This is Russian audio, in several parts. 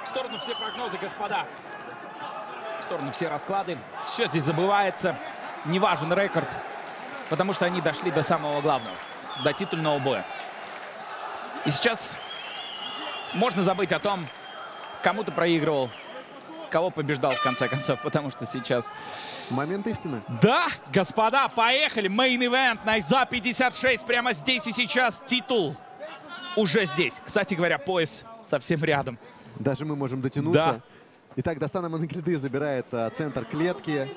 сторону все прогнозы, господа. В сторону все расклады. Все здесь забывается. Не важен рекорд, потому что они дошли до самого главного, до титульного боя. И сейчас можно забыть о том, кому ты проигрывал, кого побеждал в конце концов, потому что сейчас... Момент истины. Да, господа, поехали. Main event, Найза 56, прямо здесь и сейчас. Титул уже здесь. Кстати говоря, пояс совсем рядом. Даже мы можем дотянуться. Да. Итак, Дастан Амангельды забирает центр клетки.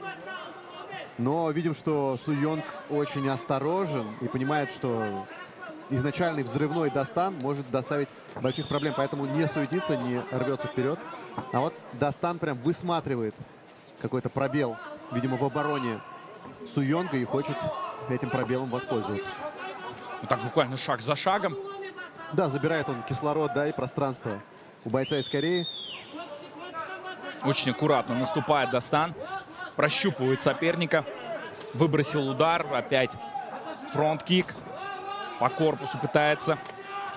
Но видим, что Су Йонг очень осторожен и понимает, что изначальный взрывной Дастан может доставить больших проблем. Поэтому не суетится, не рвется вперед. А вот Дастан прям высматривает какой-то пробел, видимо, в обороне Су Йонга и хочет этим пробелом воспользоваться. Вот так буквально шаг за шагом. Да, забирает он кислород, да, и пространство у бойца из Кореи. Очень аккуратно наступает Дастан. Прощупывает соперника. Выбросил удар. Опять фронт-кик. По корпусу пытается.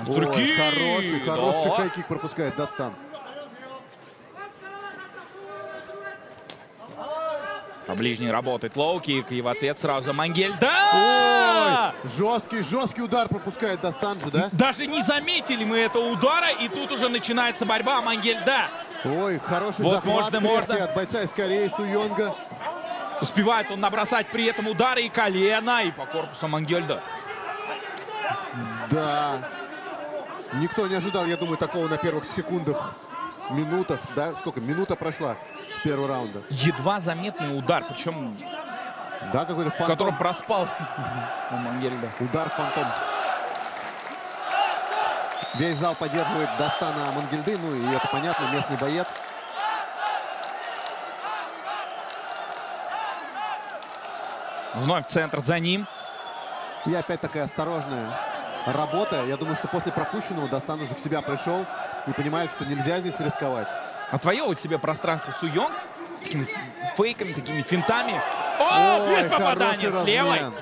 Ой, хороший Да. хай-кик пропускает Дастан. По ближней работает лоу-кик. И в ответ сразу Амангельд. Да! Ой, жесткий удар пропускает Дастан же, да? Даже не заметили мы этого удара. И тут уже начинается борьба Амангельда. Ой, хороший Вот захват можно. от бойца из Кореи Су Йонга. Успевает он набросать при этом удары и колено, и по корпусу Амангельда. Да. Никто не ожидал, я думаю, такого на первых секундах, минутах. Да, сколько? Минута прошла с первого раунда. Едва заметный удар, причем Да, какой-то фантом. который проспал Амангельда. Удар фантом. Весь зал поддерживает Дастана Амангельды. Ну и это понятно, местный боец. Вновь центр за ним. И опять такая осторожная работа. Я думаю, что после пропущенного Дастан уже в себя пришел и понимает, что нельзя здесь рисковать. Отвоевывает себе пространство Су Йонг такими фейками, такими финтами. Ой, Без попадания хороший с левой. размен.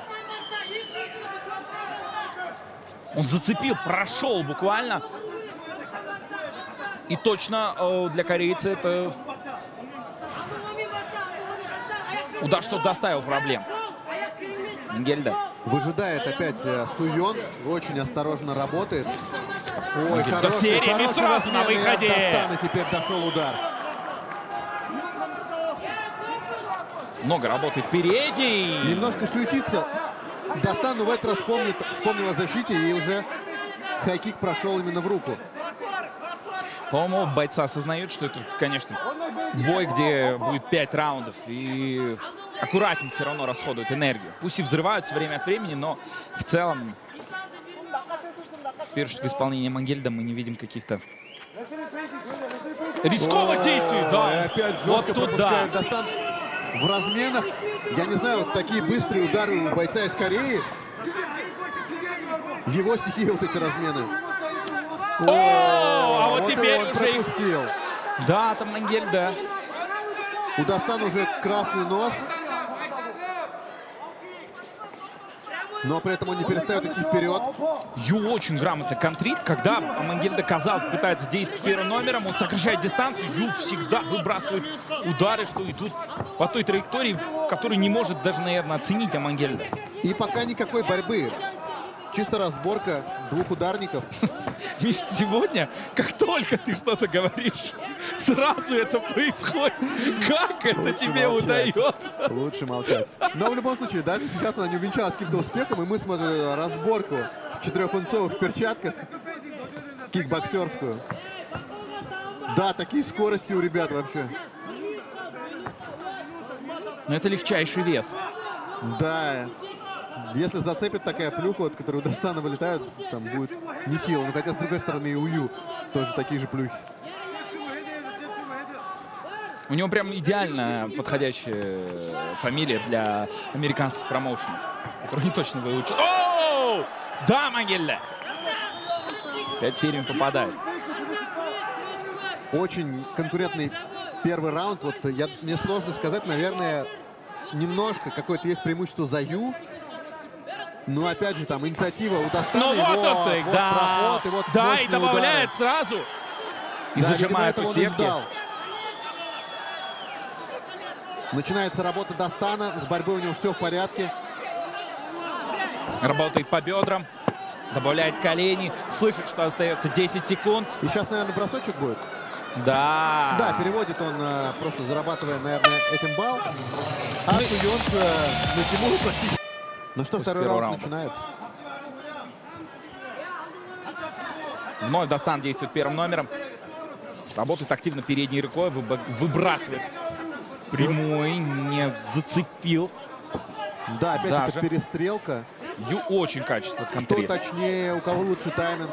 Он зацепил, прошел буквально. И точно для корейца это удар, что доставил проблем. Амангельда. Выжидает опять Су Йонг. Очень осторожно работает. Ой, Амангельда сериями сразу на размен, и от выходе. Дастана теперь дошел удар. Много работает передний. Немножко суетится Дастан, но в этот раз вспомнил о защите и уже хай-кик прошел именно в руку. По-моему, бойцы осознают, что это, конечно, бой, где будет 5 раундов. И аккуратнее все равно расходуют энергию. Пусть и взрываются время от времени, но в целом, в первую очередь, в исполнении Амангельда мы не видим каких-то рисковых действий. Да, И опять вот жестко тут да. пропускает Дастан в разменах. Я не знаю, вот такие быстрые удары у бойца из Кореи. Его стихия вот эти размены. А вот теперь он уже их... пропустил. Да, там Амангельда. У Дастана уже красный нос. Но при этом он не перестает идти вперед. Ю очень грамотно контрит. Когда Амангельда, казалось, пытается действовать первым номером, он сокращает дистанцию. Ю всегда выбрасывает удары, что идут по той траектории, которую не может даже, наверное, оценить Амангельда. И пока никакой борьбы. Чисто разборка двух ударников. Миш, сегодня, как только ты что-то говоришь, сразу это происходит. Как это Лучше тебе молчать. удается? Лучше молчать. Но в любом случае, даже сейчас она не увенчалась каким-то успехом, и мы смотрим разборку в 4-фунтовых перчатках, кикбоксерскую. Да, такие скорости у ребят вообще. Но это легчайший вес. Да. Если зацепит такая плюха, от которой у Дастана вылетают, там будет нехило. Но хотя, с другой стороны, и у Ю тоже такие же плюхи. У него прям идеально подходящая фамилия для американских промоушенов, которые не точно выучат. Оу! Да, Амангельда! 5 серий попадает. Очень конкурентный первый раунд. Вот мне сложно сказать, наверное, немножко какое-то есть преимущество за Ю. Но опять же, там инициатива у Дастана. Ну вот он, вот да. проход, и вот Да, и мощные добавляет удары. сразу. И Да, зажимает видимо, у этого он и сетки. ждал. Начинается работа Дастана. С борьбой у него все в порядке. Работает по бедрам. Добавляет колени. Слышит, что остается 10 секунд. И сейчас, наверное, бросочек будет. Да. Да, переводит он, просто зарабатывая, наверное, этим балл. А Суйонг на Тимуру практически. Ну что, второй первого раунд раунда. начинается. Вновь Дастан действует первым номером. Работает активно передней рукой. Выбрасывает прямой. Не зацепил. Да, опять Даже. эта перестрелка. Ю очень качественно Кто контрит. точнее, у кого лучше тайминг.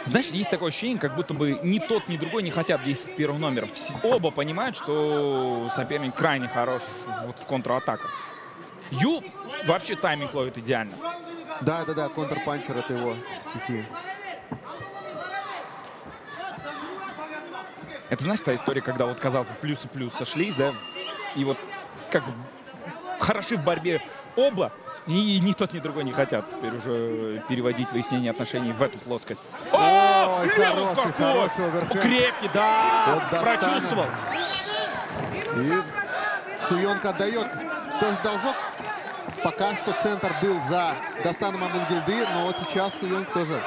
Знаешь, есть такое ощущение, как будто бы ни тот, ни другой не хотят действовать первым номером. Оба понимают, что соперник крайне хорош вот в контратаках. Ю вообще тайминг ловит идеально. Да, контрпанчер — это его стихия. Это, знаешь, та история, когда вот, казалось бы, плюс и плюс сошлись, да? И вот как бы хороши в борьбе оба, и ни тот, ни другой не хотят теперь уже переводить выяснение отношений в эту плоскость. О, левый хороший оверхенд. Крепкий, да, От Дастана. прочувствовал. И Суйонг отдает тоже должок. Пока что центр был за Дастаном Амангельды, но вот сейчас Суйонг тоже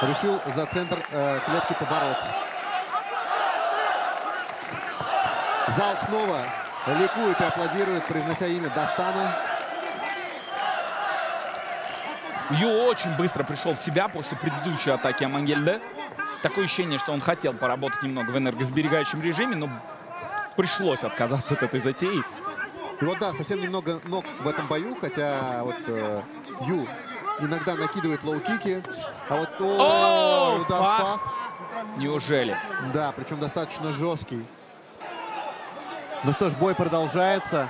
решил за центр клетки побороться. Зал снова ликует и аплодирует, произнося имя Дастана. Ю очень быстро пришел в себя после предыдущей атаки Амангельде. Такое ощущение, что он хотел поработать немного в энергосберегающем режиме, но пришлось отказаться от этой затеи. И вот да, совсем немного ног в этом бою, хотя вот Ю иногда накидывает лоу-кики. А вот удар в пах. Неужели? Да, причем достаточно жесткий. Ну что ж, бой продолжается.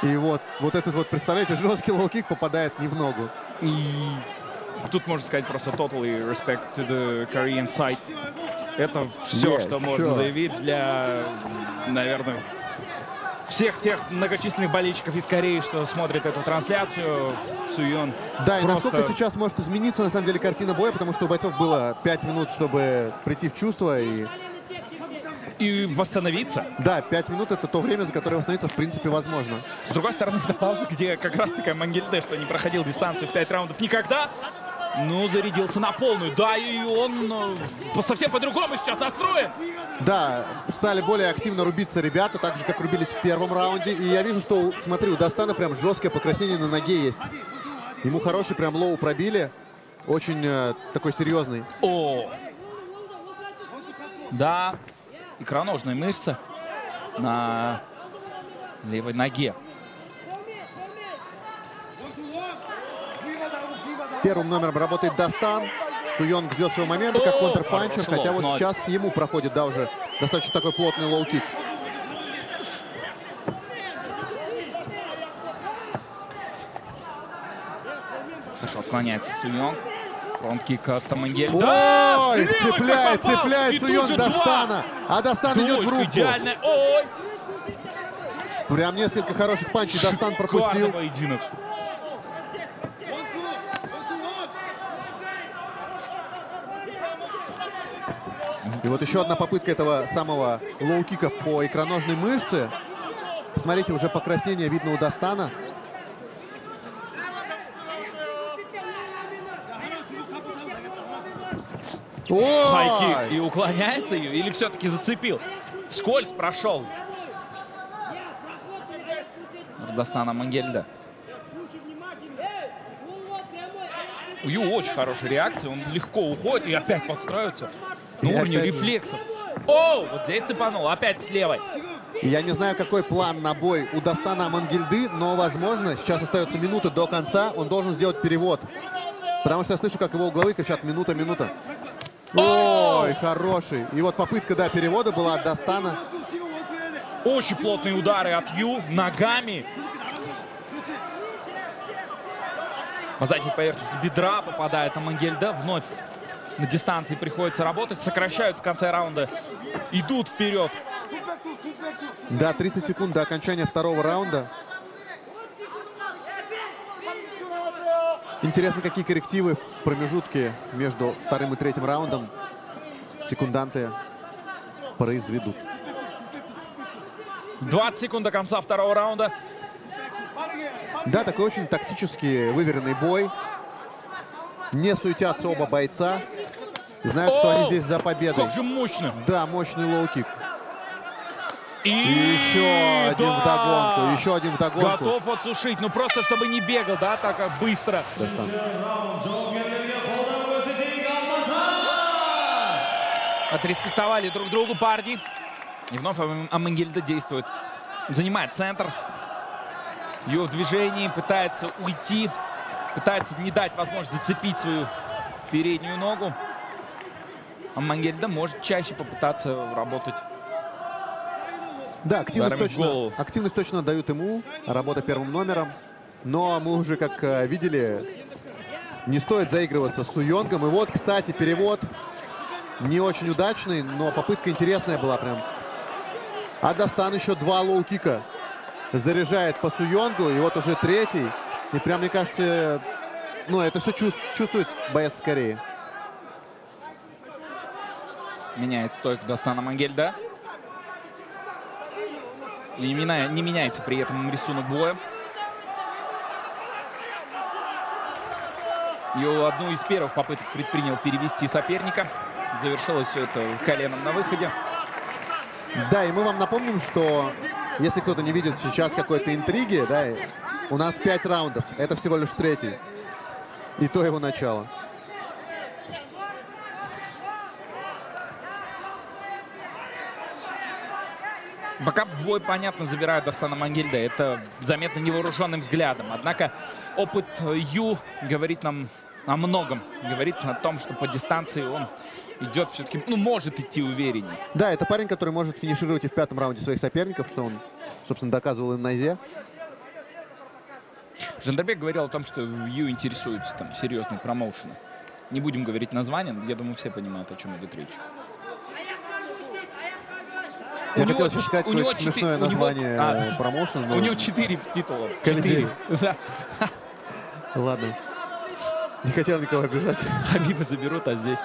И вот этот вот, представляете, жесткий лоу-кик попадает не в ногу. И тут можно сказать просто totally respect to the Korean side. Это все, что можно заявить для, наверное, всех тех многочисленных болельщиков из Кореи, что смотрят эту трансляцию. Суйон. Да, и насколько сейчас может измениться, на самом деле, картина боя, потому что у бойцов было 5 минут, чтобы прийти в чувство. И восстановиться. Да, 5 минут — это то время, за которое восстановиться, в принципе, возможно. С другой стороны, это пауза, где как раз таки Амангельде, что не проходил дистанцию в 5 раундов никогда, ну, зарядился на полную. Да, и он совсем по-другому сейчас настроен. Да, стали более активно рубиться ребята, так же, как рубились в первом раунде. И я вижу, что, смотри, у Дастана прям жесткое покраснение на ноге есть. Ему хороший прям лоу пробили. Очень такой серьезный. О! Да. Икроножная мышца на левой ноге. Первым номером работает Дастан. Суйонг ждет своего момента как контрпанчер, хотя вот сейчас ему проходит, да, уже достаточно такой плотный лоу-кик. Хорошо отклоняется Суйонг. Фронт-кик от Амангельде. Ой, цепляет Суйонг Дастана. А Дастан идет в руку. Идеально. Ой! Прям несколько хороших панчей Дастан пропустил. Поединок. И вот еще одна попытка этого самого лоу-кика по икроножной мышце. Посмотрите, уже покраснение видно у Дастана. Хайкик. И уклоняется ее, или все-таки зацепил? Вскользь прошел. Дастан Амангельде. У Ю очень хорошая реакция, он легко уходит и опять подстраивается на уровне рефлексов. О, вот здесь цепанул, опять с левой. Я не знаю, какой план на бой у Дастана Амангельды, но, возможно, сейчас остается минута до конца, он должен сделать перевод. Потому что я слышу, как его угловые кричат: минута, минута. Ой, хороший. И вот попытка, да, перевода была от Дастана. Очень плотные удары от Ю ногами. По задней поверхности бедра попадает Амангельде. Вновь на дистанции приходится работать. Сокращают в конце раунда. Идут вперед. Да, 30 секунд до окончания второго раунда. Интересно, какие коррективы в промежутке между вторым и третьим раундом секунданты произведут. 20 секунд до конца второго раунда. Да, такой очень тактически выверенный бой. Не суетятся оба бойца. Знают, что они здесь за победой. Как же мощно. Да, мощный лоу-кик. И еще один вдогонку. Еще один вдогонку. Готов отсушить. Ну просто, чтобы не бегал, да, так как быстро. Дастан. Отреспектовали друг другу парни. И вновь Амангельда действует. Занимает центр. Ее в движении, пытается уйти. Пытается не дать возможность зацепить свою переднюю ногу. Амангельда может чаще попытаться работать. Да, активность точно дают ему. Работа первым номером. Но мы уже, как видели, не стоит заигрываться с Суйонгом. И вот, кстати, перевод не очень удачный, но попытка интересная была прям. А Дастан еще 2 лоу-кика заряжает по Суйонгу. И вот уже третий. И прям, мне кажется, ну, это все чувствует боец скорее. Меняет стойку Дастана Амангельда. И не меняется при этом рисунок боя. И одну из первых попыток предпринял перевести соперника. Завершилось все это коленом на выходе. Да, и мы вам напомним, что если кто-то не видит сейчас какой-то интриги, да, у нас 5 раундов. Это всего лишь третий. И то его начало. Пока бой, понятно, забирают Дастана Амангельда. Это заметно невооруженным взглядом. Однако опыт Ю говорит нам о многом. Говорит о том, что по дистанции он идет все-таки, ну, может идти увереннее. Да, это парень, который может финишировать и в 5-м раунде своих соперников, что он, собственно, доказывал им на Зе. Жандарбек говорил о том, что Ю интересуется там серьезный промоушен. Не будем говорить название, я думаю, все понимают, о чем идет речь. Я хотел сейчас сказать какое-то смешное название промоушена. У него 4 титула. Колизей. 4. Да. Ладно. Не хотел никого обижать. Хабиба заберут, а здесь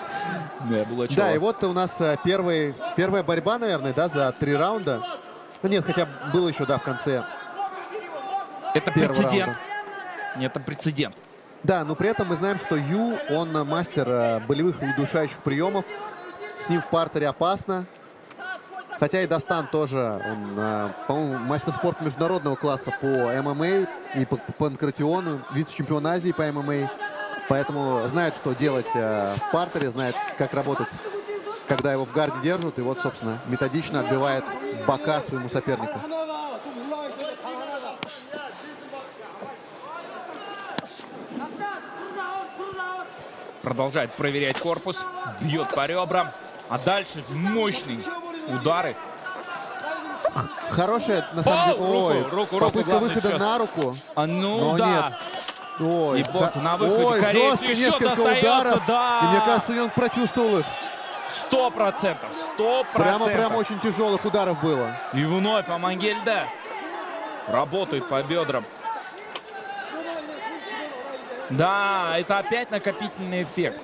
было чего. Да, и вот у нас первая борьба, наверное, да, за 3 раунда. Ну, нет, хотя было еще, да, в конце. Это прецедент. Нет, это прецедент. Да, но при этом мы знаем, что Ю, он мастер болевых и удушающих приемов. С ним в партере опасно. Хотя и Дастан тоже, он, по-моему, мастер спорта международного класса по ММА и по панкратиону, вице-чемпион Азии по ММА. Поэтому знает, что делать в партере, знает, как работать, когда его в гарде держат. И вот, собственно, методично отбивает бока своему сопернику. Продолжает проверять корпус, бьет по ребрам. А дальше мощные удары. Хорошая, на самом деле. Ой, попытка выхода на руку. А ну да. Нет. Ой, на выходе. ой, жестко, несколько ударов. Да. И мне кажется, Суйонг прочувствовал их. 100%. Прямо очень тяжелых ударов было. И вновь Амангельда работает по бедрам. Да, это опять накопительный эффект.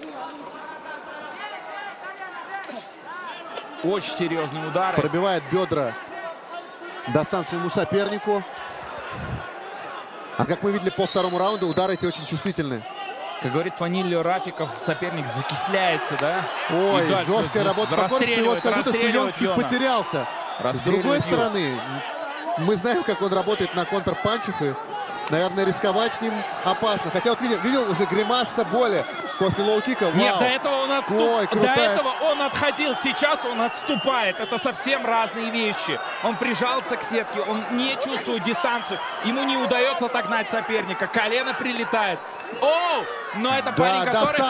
Очень серьезные удары. Пробивает бедра Дастан своему сопернику. А как мы видели по второму раунду, удары эти очень чувствительны. Как говорит Фанилио Рафиков, соперник закисляется, да? Ой, жесткая работа по корпусу. И вот как будто Суйонг чуть потерялся. С другой стороны, мы знаем, как он работает на контрпанчах. И, наверное, рисковать с ним опасно. Хотя вот видел уже гримаса боли после лоу-кика. Нет, до этого он отходил. Сейчас он отступает. Это совсем разные вещи. Он прижался к сетке, он не чувствует дистанцию. Ему не удается отогнать соперника. Колено прилетает. Оу! Но это парень, который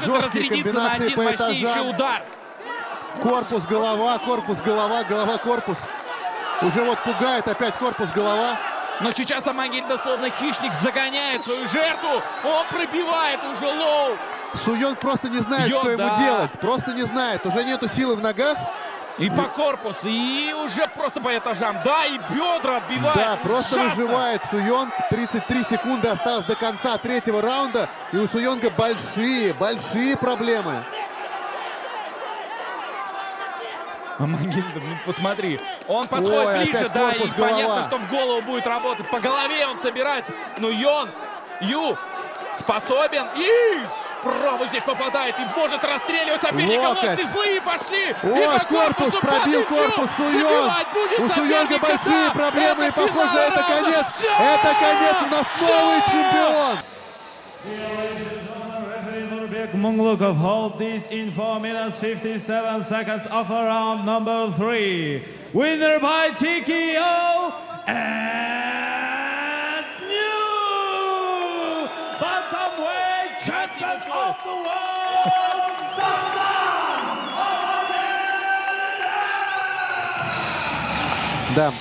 может разрядиться на один мощнейший удар. Корпус, голова, голова, корпус. Уже вот пугает опять корпус, голова. Но сейчас Амангельда, словно хищник, загоняет свою жертву. Он пробивает уже лоу. Суйонг просто не знает, что ему делать. Просто не знает. Уже нету силы в ногах. И по корпусу. И уже просто просто по этажам. Да, и бедра отбивает. Да, просто Ужасно. выживает Суйонг. 33 секунды осталось до конца третьего раунда. И у Суйонга большие проблемы. Магильдов, ну посмотри. Он подходит Ой, ближе, опять да, и корпус, понятно, голова. что в голову будет работать. По голове он собирается. Но Ю способен. И справа здесь попадает. И может расстреливать соперника. Локоть. Локти злые пошли. И Ой, по корпус, корпусу пробил падает Ю. корпус Суйонг. Забивать будет У Суйонга соперника, большие да. проблемы. И, похоже, финал это раунда. конец. Всё! Это конец. У нас новый чемпион. Nurbek Munglukov hold this in 4 minutes 57 seconds of round number 3. Winner by TKO and new bantamweight champion of the world, Dastan! Да,